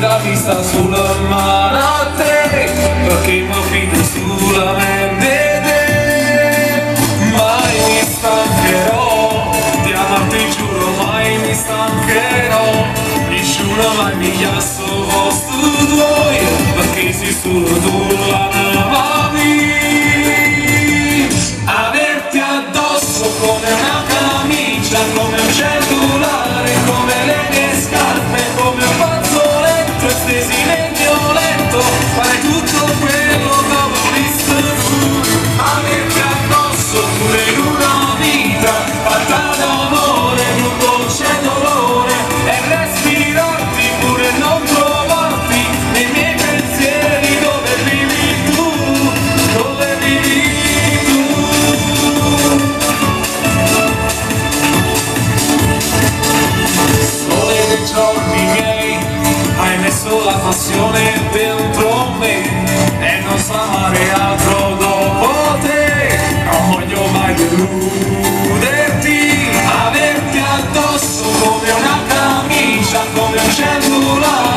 la vista sulla mano a te, perché mi fido solamente mai mi stancherò di amarti, giuro, mai mi stancherò, nessuno mai mi chiasso posto tuoi, perché sei solo tu la amavi. Averti addosso come una camicia, come un cellulare, come le mie scarpe, come un fazzoletto stesi nel mio letto, fare tutto quello che ho visto tu. Averti addosso pure in una vita fatta d'amore, un dolce dolore, e respirarti pure non trovarti nei miei pensieri, dove vivi tu, dove vivi tu. Sole dei giorni miei, hai messo la passione dentro me e non so amare altro dopo te, non voglio mai deluderti. Averti addosso come una camicia, come un cellulare,